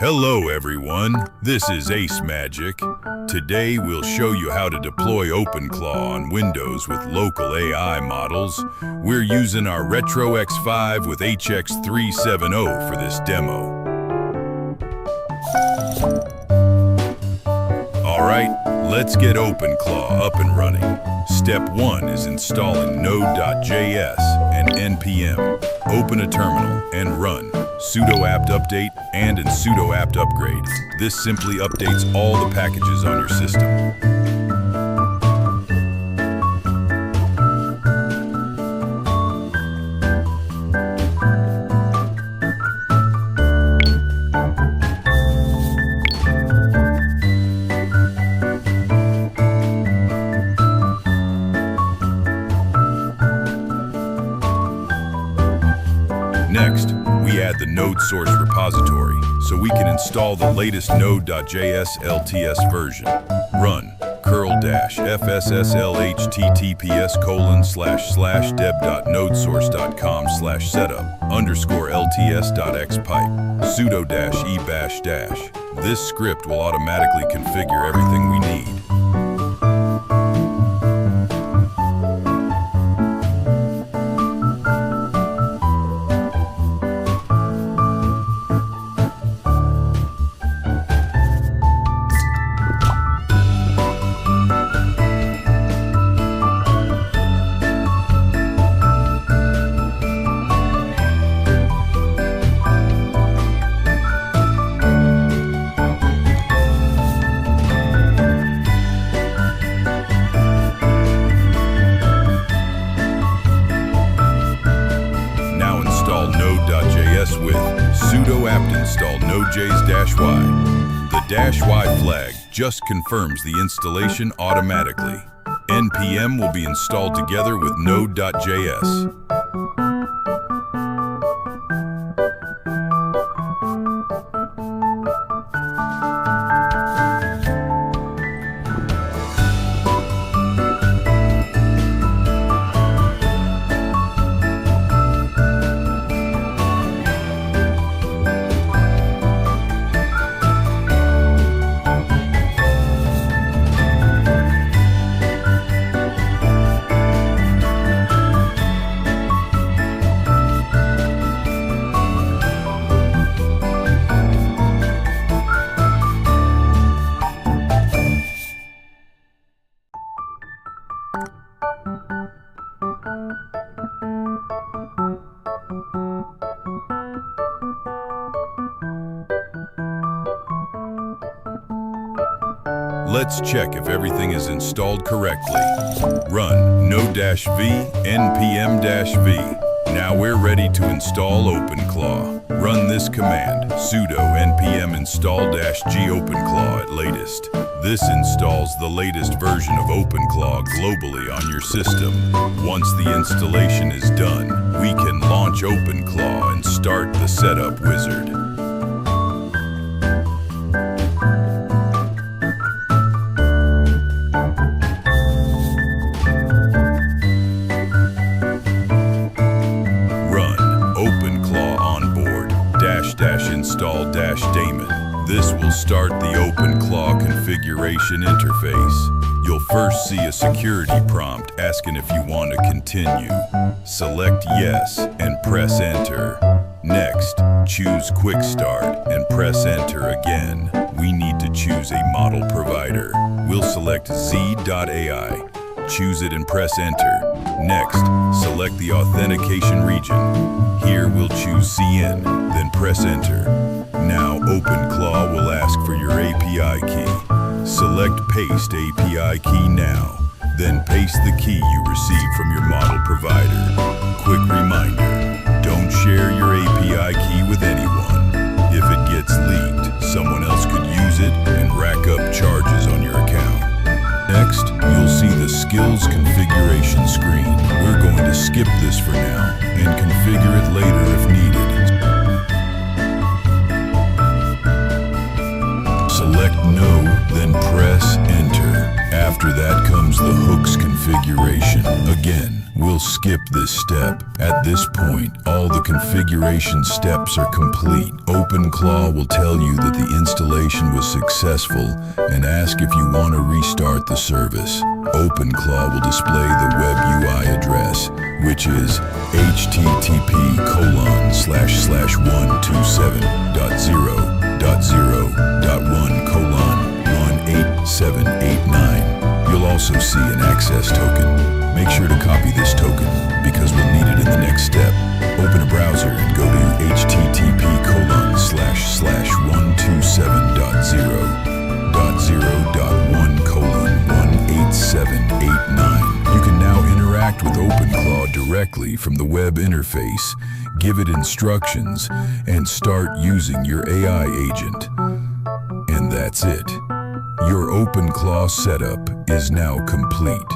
Hello everyone, this is ACEMAGIC. Today we'll show you how to deploy OpenClaw on Windows with local AI models. We're using our Retro X5 with HX370 for this demo. Alright, let's get OpenClaw up and running. Step 1 is installing Node.js and NPM. Open a terminal and run sudo apt update and sudo apt upgrade. This simply updates all the packages on your system. Next, we add the NodeSource repository so we can install the latest Node.js LTS version. Run curl-fssh/https://deb.nodesource.com/setup_lts.xpipe sudo-e-bash-. This script will automatically configure everything we need. Node.js with sudo apt install Node.js-y. The -y flag just confirms the installation automatically. NPM will be installed together with Node.js. Let's check if everything is installed correctly. Run node-v npm-v. Now we're ready to install OpenClaw. Run this command, sudo npm install-g OpenClaw at latest. This installs the latest version of OpenClaw globally on your system. Once the installation is done, we can launch OpenClaw and start the setup wizard. install-daemon. This will start the OpenClaw configuration interface. You'll first see a security prompt asking if you want to continue. Select yes and press enter. Next, choose Quick Start and press enter again. We need to choose a model provider. We'll select z.ai. Choose it and press enter. Next, select the authentication region. Here we'll choose CN, then press enter. Now OpenClaw will ask for your API key. Select Paste API key now. Then paste the key you received from your model provider. Quick reminder, don't share your API key with anyone. If it gets leaked, someone else could use it and rack up charges on your account. Next, you'll see the skills configuration screen. We're going to skip this for now and configure it later if needed. Select no, then press enter. After that comes the hooks configuration. Again, we'll skip this step. At this point, all the configuration steps are complete. OpenClaw will tell you that the installation was successful and ask if you want to restart the service. OpenClaw will display the Web UI address, which is http://127.0.1:18789. You'll also see an access token. Make sure to copy this token because we'll need it in the next step. Open a browser and go to http://127.0.1:18789. You can now interact with OpenClaw directly from the web interface, give it instructions, and start using your AI agent. And that's it. Your OpenClaw setup is now complete.